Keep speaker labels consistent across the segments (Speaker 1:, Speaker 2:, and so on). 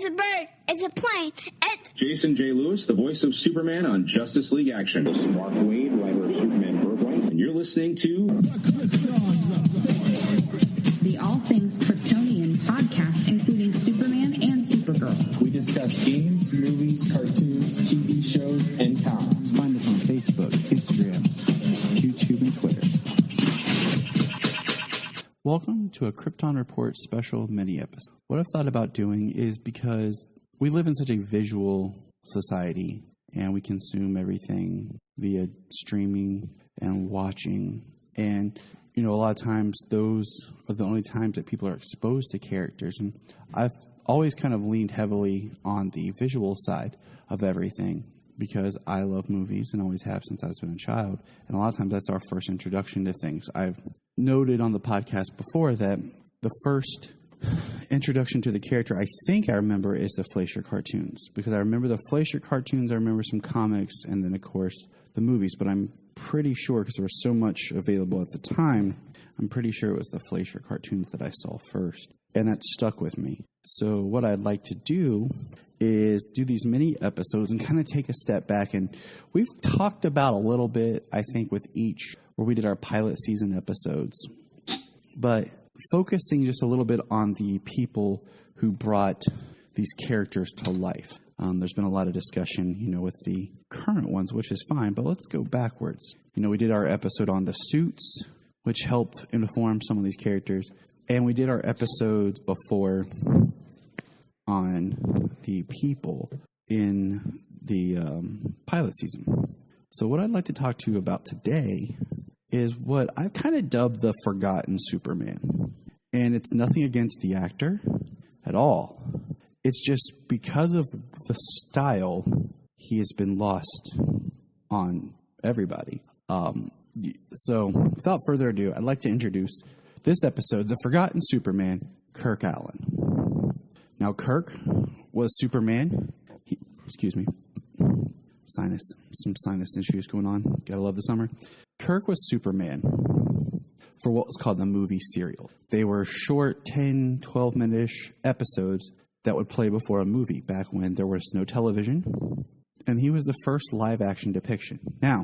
Speaker 1: It's a bird. It's a plane. It's
Speaker 2: Jason J. Lewis, the voice of Superman on Justice League Action. This is Mark Wade, writer of Superman Birthright, and you're listening to
Speaker 3: the All Things Kryptonian podcast, including Superman and Supergirl.
Speaker 4: We discuss games, movies, cartoons, TV shows, and comics.
Speaker 5: Find us on Facebook, Instagram, YouTube, and Twitter. Welcome to a Krypton Report special mini-episode. What I've thought about doing is because we live in such a visual society and we consume everything via streaming and watching. And, you know, a lot of times those are the only times that people are exposed to characters. And I've always kind of leaned heavily on the visual side of everything because I love movies and always have since I've been a child. And a lot of times that's our first introduction to things. I've noted on the podcast before that the first introduction to the character I think I remember is the Fleischer cartoons, because I remember the Fleischer cartoons, I remember some comics, and then of course the movies, but I'm pretty sure, because there was so much available at the time, I'm pretty sure it was the Fleischer cartoons that I saw first, and that stuck with me. So what I'd like to do is do these mini episodes and kind of take a step back, and we've talked about a little bit, I think, with each where we did our pilot season episodes, but focusing just a little bit on the people who brought these characters to life. There's been a lot of discussion, you know, with the current ones, which is fine, but let's go backwards. You know, we did our episode on the suits, which helped inform some of these characters, and we did our episodes before on the people in the pilot season. So what I'd like to talk to you about today is what I've kind of dubbed the forgotten Superman. And it's nothing against the actor at all. It's just because of the style, he has been lost on everybody. So without further ado, I'd like to introduce this episode, The Forgotten Superman, Kirk Alyn. Now, Kirk was Superman. Some sinus issues going on. Gotta love the summer. Kirk was Superman for what was called the movie serial. They were short 10, 12-minute-ish episodes that would play before a movie back when there was no television. And he was the first live-action depiction. Now,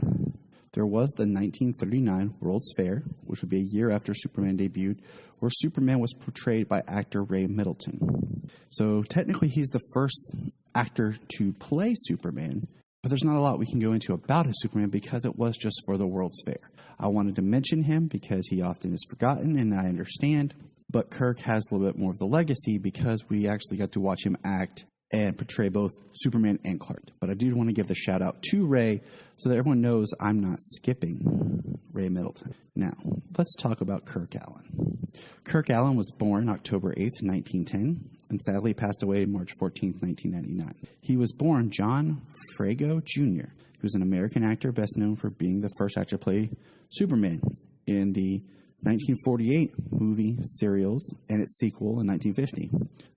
Speaker 5: there was the 1939 World's Fair, which would be a year after Superman debuted, where Superman was portrayed by actor Ray Middleton. So technically he's the first actor to play Superman, but there's not a lot we can go into about his Superman because it was just for the World's Fair. I wanted to mention him because he often is forgotten, and I understand, but Kirk has a little bit more of the legacy because we actually got to watch him act and portray both Superman and Clark. But I do want to give the shout out to Ray so that everyone knows I'm not skipping Ray Middleton. Now, let's talk about Kirk Alyn. Kirk Alyn was born October 8th, 1910, and sadly passed away March 14th, 1999. He was born John Frago Jr., who was an American actor best known for being the first actor to play Superman in the 1948 movie serials and its sequel in 1950,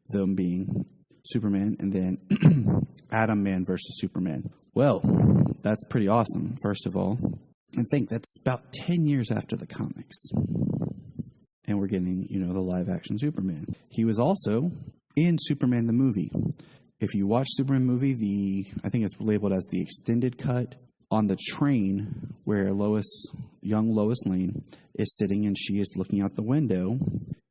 Speaker 5: them being Superman and then Atom Man versus Superman. Well, that's pretty awesome, first of all. I think that's about 10 years after the comics. And we're getting, you know, the live-action Superman. He was also in Superman the movie. If you watch Superman movie, I think it's labeled as the extended cut, on the train where young Lois Lane is sitting and she is looking out the window,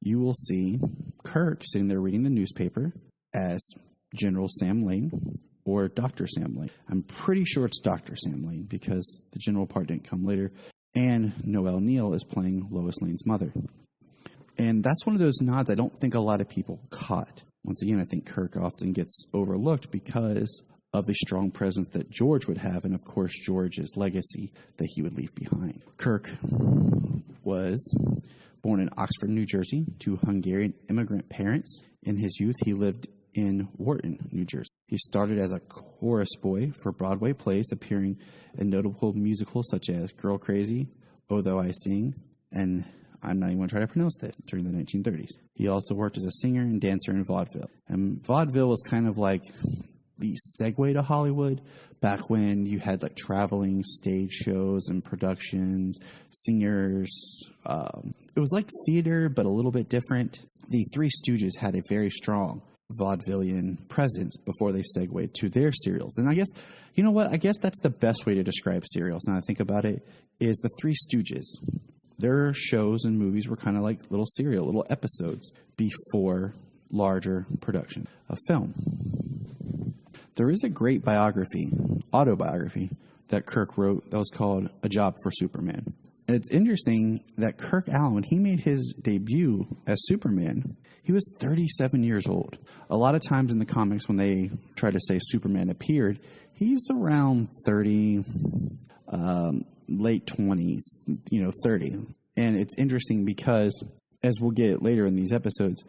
Speaker 5: you will see Kirk sitting there reading the newspaper as General Sam Lane or Dr. Sam Lane. I'm pretty sure it's Dr. Sam Lane because the general part didn't come later. And Noelle Neal is playing Lois Lane's mother. And that's one of those nods I don't think a lot of people caught. Once again, I think Kirk often gets overlooked because of the strong presence that George would have, and of course George's legacy that he would leave behind. Kirk was born in Oxford, New Jersey, to Hungarian immigrant parents. In his youth, he lived in Wharton, New Jersey. He started as a chorus boy for Broadway plays, appearing in notable musicals such as Girl Crazy, Although I Sing, and I'm not even going to try to pronounce that, during the 1930s. He also worked as a singer and dancer in vaudeville. And vaudeville was kind of like the segue to Hollywood back when you had like traveling stage shows and productions, singers. It was like theater, but a little bit different. The Three Stooges had a very strong vaudevillian presence before they segued to their serials. And I guess, you know what? I guess that's the best way to describe serials, now I think about it, is the Three Stooges. Their shows and movies were kind of like little serial, little episodes before larger production of film. There is a great autobiography, that Kirk wrote that was called A Job for Superman. And it's interesting that Kirk Alyn, when he made his debut as Superman, he was 37 years old. A lot of times in the comics when they try to say Superman appeared, he's around 30, late 20s, 30. And it's interesting because, as we'll get later in these episodes,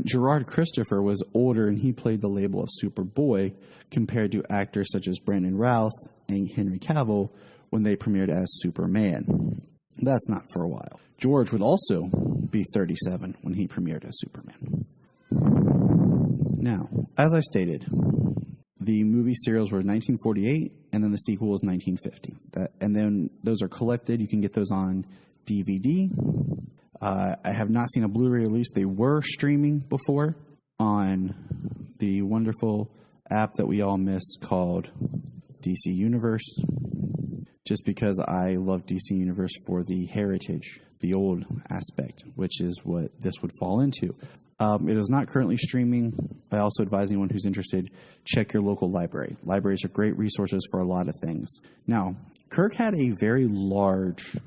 Speaker 5: Gerard Christopher was older and he played the label of Superboy compared to actors such as Brandon Routh and Henry Cavill when they premiered as Superman. That's not for a while. George would also be 37 when he premiered as Superman. Now, as I stated, the movie serials were 1948 and then the sequel was 1950. And then those are collected. You can get those on DVD. I have not seen a Blu-ray release. They were streaming before on the wonderful app that we all miss called DC Universe, just because I love DC Universe for the heritage, the old aspect, which is what this would fall into. It is not currently streaming. I also advise anyone who's interested, check your local library. Libraries are great resources for a lot of things. Now, Kirk had a very large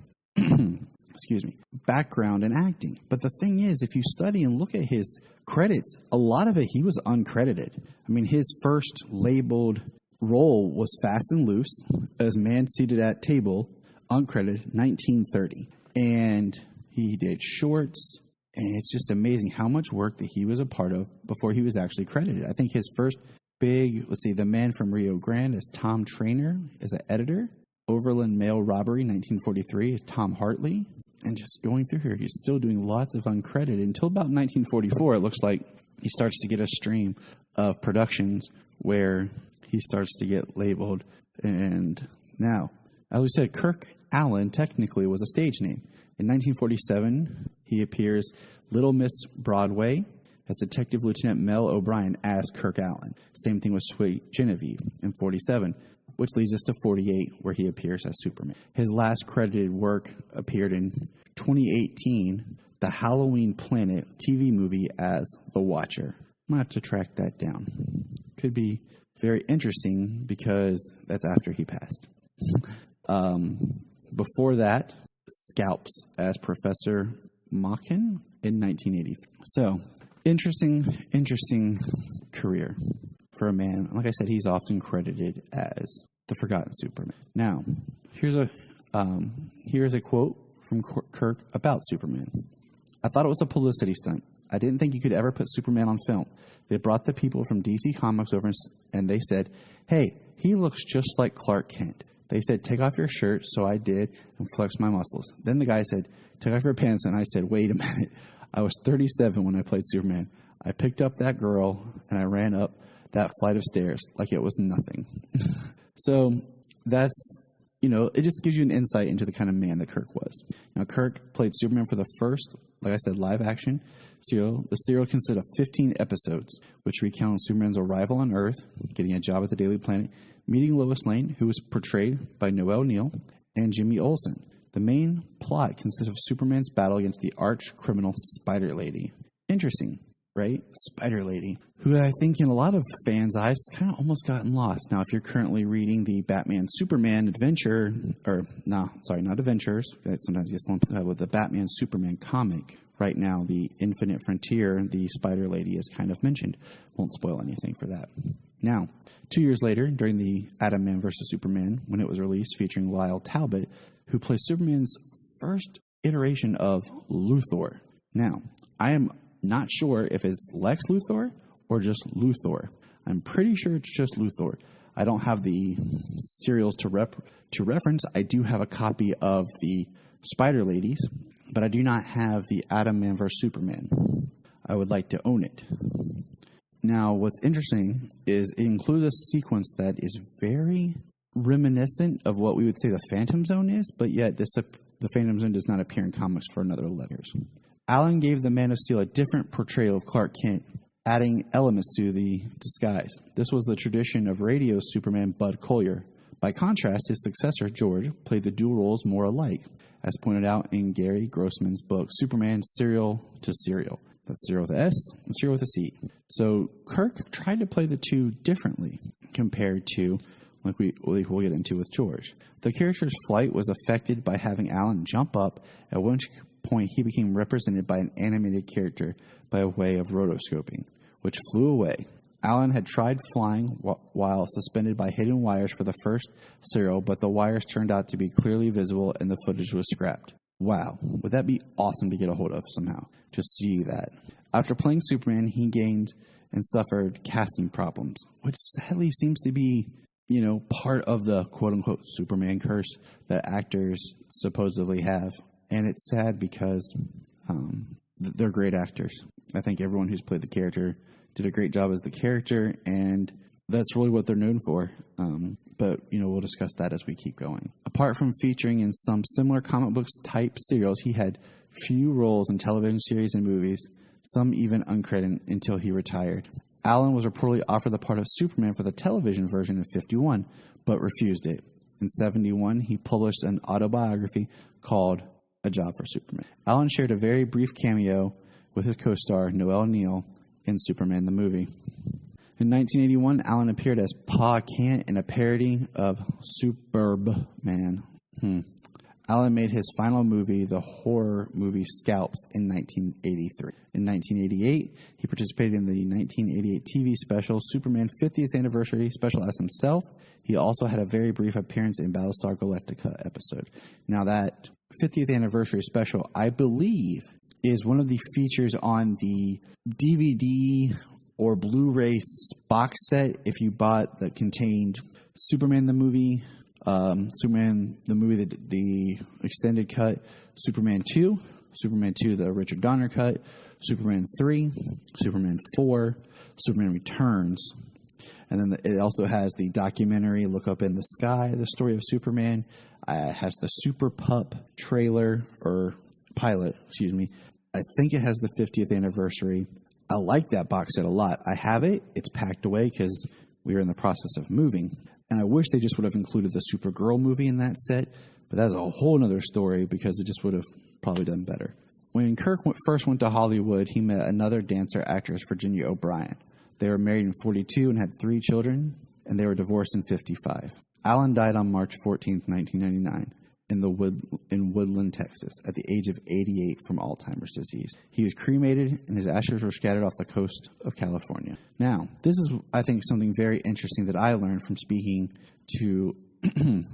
Speaker 5: background in acting. But the thing is, if you study and look at his credits, a lot of it, he was uncredited. I mean, his first labeled role was Fast and Loose as Man Seated at Table, uncredited, 1930. And he did shorts, and it's just amazing how much work that he was a part of before he was actually credited. I think his first big, The Man from Rio Grande as Tom Trainer as an editor. Overland Mail Robbery, 1943, is Tom Hartley. And just going through here, he's still doing lots of uncredited. Until about 1944, it looks like he starts to get a stream of productions where he starts to get labeled. And now, as we said, Kirk Alyn technically was a stage name. In 1947, he appears Little Miss Broadway as Detective Lieutenant Mel O'Brien as Kirk Alyn. Same thing with Sweet Genevieve in 47. Which leads us to 48, where he appears as Superman. His last credited work appeared in 2018, the Halloween Planet TV movie as The Watcher. I'm going to have to track that down. Could be very interesting because that's after he passed. Before that, Scalps as Professor Machen in 1983. So, interesting career for a man. Like I said, he's often credited as the Forgotten Superman. Now, here's a quote from Kirk about Superman. I thought it was a publicity stunt. I didn't think you could ever put Superman on film. They brought the people from DC Comics over and they said, hey, he looks just like Clark Kent. They said, take off your shirt. So I did and flexed my muscles. Then the guy said, take off your pants. And I said, wait a minute. I was 37 when I played Superman. I picked up that girl and I ran up that flight of stairs like it was nothing. So that's, it just gives you an insight into the kind of man that Kirk was. Now, Kirk played Superman for the first, like I said, live action serial. The serial consisted of 15 episodes, which recount Superman's arrival on Earth, getting a job at the Daily Planet, meeting Lois Lane, who was portrayed by Noel Neill, and Jimmy Olsen. The main plot consists of Superman's battle against the arch criminal Spider Lady. Interesting, right? Spider Lady, who I think in a lot of fans' eyes kind of almost gotten lost. Now, if you're currently reading the Batman Superman adventure, not adventures, that sometimes gets lumped with the Batman Superman comic. Right now, the Infinite Frontier, the Spider Lady is kind of mentioned. Won't spoil anything for that. Now, 2 years later, during the Atom Man vs. Superman, when it was released, featuring Lyle Talbot, who plays Superman's first iteration of Luthor. Now, I am not sure if it's Lex Luthor or just Luthor. I'm pretty sure it's just Luthor. I don't have the serials to reference. I do have a copy of the Spider Ladies, but I do not have the Atom Man vs. Superman. I would like to own it. Now, what's interesting is it includes a sequence that is very reminiscent of what we would say the Phantom Zone is, but yet the Phantom Zone does not appear in comics for another letters. Alyn gave the Man of Steel a different portrayal of Clark Kent adding elements to the disguise. This was the tradition of radio Superman Bud Collyer. By contrast, his successor, George, played the dual roles more alike, as pointed out in Gary Grossman's book, Superman Serial to Serial. That's serial with an S and serial with a C. So Kirk tried to play the two differently compared to, like we'll get into with George. The character's flight was affected by having Alyn jump up, at which point he became represented by an animated character by way of rotoscoping, which flew away. Alyn had tried flying while suspended by hidden wires for the first serial, but the wires turned out to be clearly visible and the footage was scrapped. Wow, would that be awesome to get a hold of somehow, to see that. After playing Superman, he gained and suffered casting problems, which sadly seems to be, part of the quote-unquote Superman curse that actors supposedly have. And it's sad because they're great actors. I think everyone who's played the character did a great job as the character, and that's really what they're known for. But we'll discuss that as we keep going. Apart from featuring in some similar comic books type serials, he had few roles in television series and movies, some even uncredited until he retired. Alyn was reportedly offered the part of Superman for the television version in 1951, but refused it. In 1971, he published an autobiography called A Job for Superman. Alyn shared a very brief cameo with his co-star Noel Neill in Superman the movie. In 1981, Alyn appeared as Pa Kent in a parody of Superbman. Alyn made his final movie, the horror movie Scalps, in 1983. In 1988, he participated in the 1988 TV special Superman 50th Anniversary Special as himself. He also had a very brief appearance in Battlestar Galactica episode. Now that 50th Anniversary Special, I believe, is one of the features on the DVD or Blu-ray box set if you bought that contained Superman the movie, the extended cut, Superman 2, the Richard Donner cut, Superman 3, Superman 4, Superman Returns. And then it also has the documentary Look Up in the Sky, the story of Superman. It has the Super Pup trailer, or pilot, excuse me. I think it has the 50th anniversary. I like that box set a lot. I have it. It's packed away because we are in the process of moving. And I wish they just would have included the Supergirl movie in that set. But that's a whole other story because it just would have probably done better. When Kirk first went to Hollywood, he met another dancer actress, Virginia O'Brien. They were married in 1942 and had 3 children, and they were divorced in 1955. Alyn died on March 14, 1999. In Woodland, Texas, at the age of 88 from Alzheimer's disease. He was cremated, and his ashes were scattered off the coast of California. Now, this is, I think, something very interesting that I learned from speaking to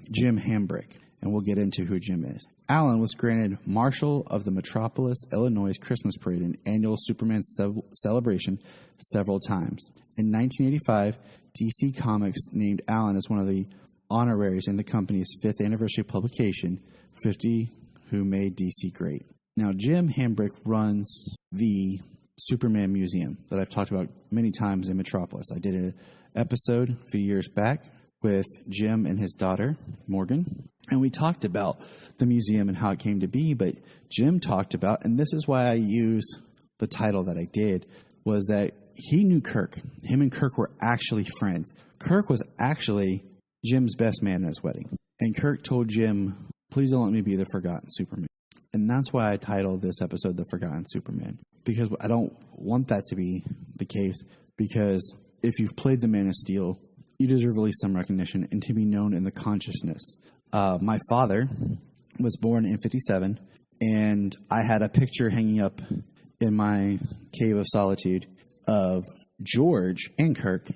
Speaker 5: Jim Hambrick, and we'll get into who Jim is. Alyn was granted Marshal of the Metropolis, Illinois Christmas Parade and annual Superman celebration several times. In 1985, DC Comics named Alyn as one of the honoraries in the company's 5th anniversary publication, 50 Who Made DC Great. Now, Jim Hambrick runs the Superman Museum that I've talked about many times in Metropolis. I did an episode a few years back with Jim and his daughter, Morgan, and we talked about the museum and how it came to be, but Jim talked about, and this is why I use the title that I did, was that he knew Kirk. Him and Kirk were actually friends. Kirk was actually Jim's best man at his wedding. And Kirk told Jim, please don't let me be the forgotten Superman. And that's why I titled this episode The Forgotten Superman. Because I don't want that to be the case. Because if you've played the Man of Steel, you deserve at least some recognition and to be known in the consciousness. My father was born in 1957, and I had a picture hanging up in my cave of solitude of George and Kirk,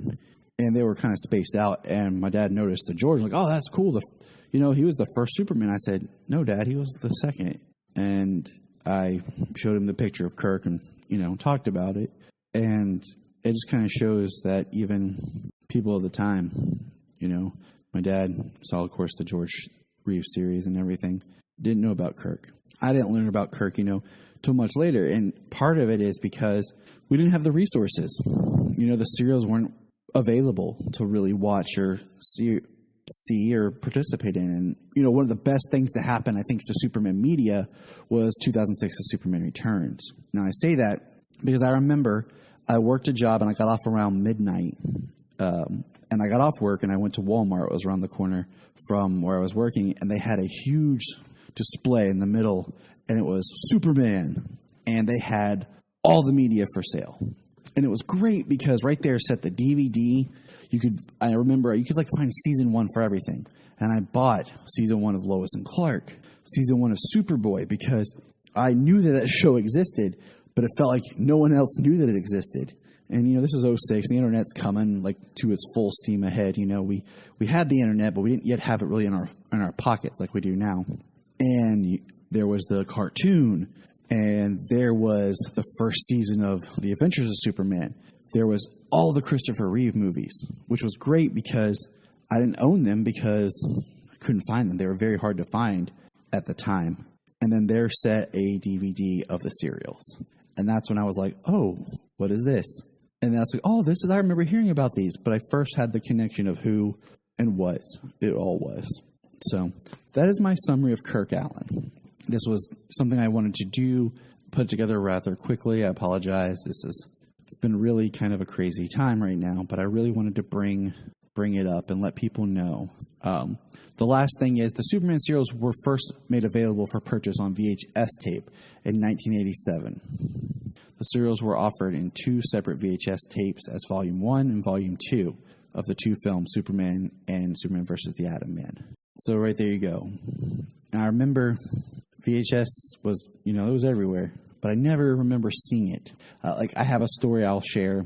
Speaker 5: and they were kind of spaced out, and my dad noticed the George, like, oh, that's cool. He was the first Superman. I said, no, Dad, he was the second. And I showed him the picture of Kirk and, talked about it. And it just kind of shows that even people of the time, my dad saw, of course, the George Reeves series and everything, didn't know about Kirk. I didn't learn about Kirk, till much later. And part of it is because we didn't have the resources. The serials weren't available to really watch or see or participate in. And, one of the best things to happen, I think, to Superman media was 2006's Superman Returns. Now, I say that because I remember I worked a job and I got off around midnight. And I got off work and I went to Walmart. It was around the corner from where I was working, and they had a huge display in the middle, and it was Superman. And they had all the media for sale. And it was great because right there set the DVD. I remember you could like find season 1 for everything. And I bought season 1 of Lois and Clark, season 1 of Superboy, because I knew that show existed, but it felt like no one else knew that it existed. And, this is 06. The internet's coming like to its full steam ahead. We had the internet, but we didn't yet have it really in our pockets like we do now. And there was the cartoon, and there was the first season of The Adventures of Superman. There was all the Christopher Reeve movies, which was great because I didn't own them because I couldn't find them. They were very hard to find at the time. And then there set a DVD of the serials. And that's when I was like, oh, what is this? And that's like, oh, I remember hearing about these. But I first had the connection of who and what it all was. So that is my summary of Kirk Alyn. This was something I wanted to do, put together rather quickly. I apologize. It's been really kind of a crazy time right now, but I really wanted to bring it up and let people know. The last thing is the Superman serials were first made available for purchase on VHS tape in 1987. The serials were offered in 2 separate VHS tapes as Volume 1 and Volume 2 of the 2 films, Superman and Superman vs. the Atom Man. So right there you go. And I remember VHS was, it was everywhere, but I never remember seeing it. I have a story I'll share,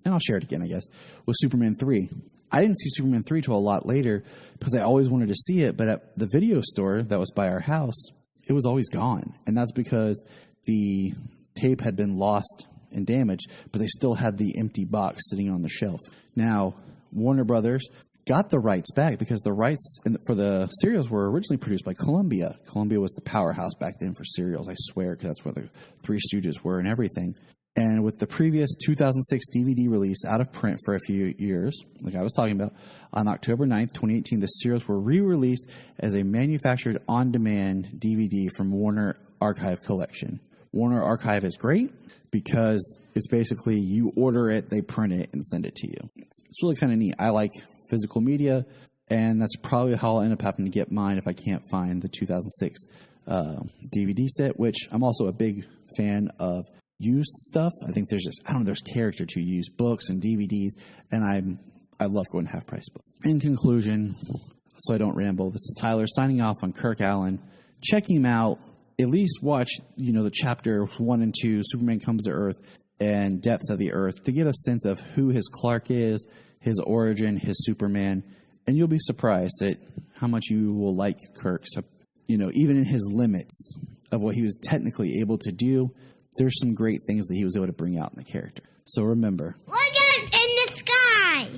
Speaker 5: and I'll share it again, I guess, with Superman 3. I didn't see Superman 3 till a lot later because I always wanted to see it, but at the video store that was by our house, it was always gone. And that's because the tape had been lost and damaged, but they still had the empty box sitting on the shelf. Now, Warner Brothers got the rights back because the rights for the serials were originally produced by Columbia. Columbia was the powerhouse back then for serials, I swear, because that's where the Three Stooges were and everything. And with the previous 2006 DVD release out of print for a few years, like I was talking about, on October 9th, 2018, the serials were re-released as a manufactured on-demand DVD from Warner Archive Collection. Warner Archive is great because it's basically you order it, they print it, and send it to you. It's really kind of neat. I like physical media, and that's probably how I'll end up having to get mine if I can't find the 2006 DVD set, which I'm also a big fan of used stuff. I think there's character to used books and DVDs, and I love going half price books. In conclusion, so I don't ramble, this is Tyler signing off on Kirk Alyn. Check him out. At least watch, the chapter 1 and 2, Superman Comes to Earth, and Depth of the Earth, to get a sense of who his Clark is, his origin, his Superman, and you'll be surprised at how much you will like Kirk. So, even in his limits of what he was technically able to do, there's some great things that he was able to bring out in the character. So remember,
Speaker 1: Look at it in the sky!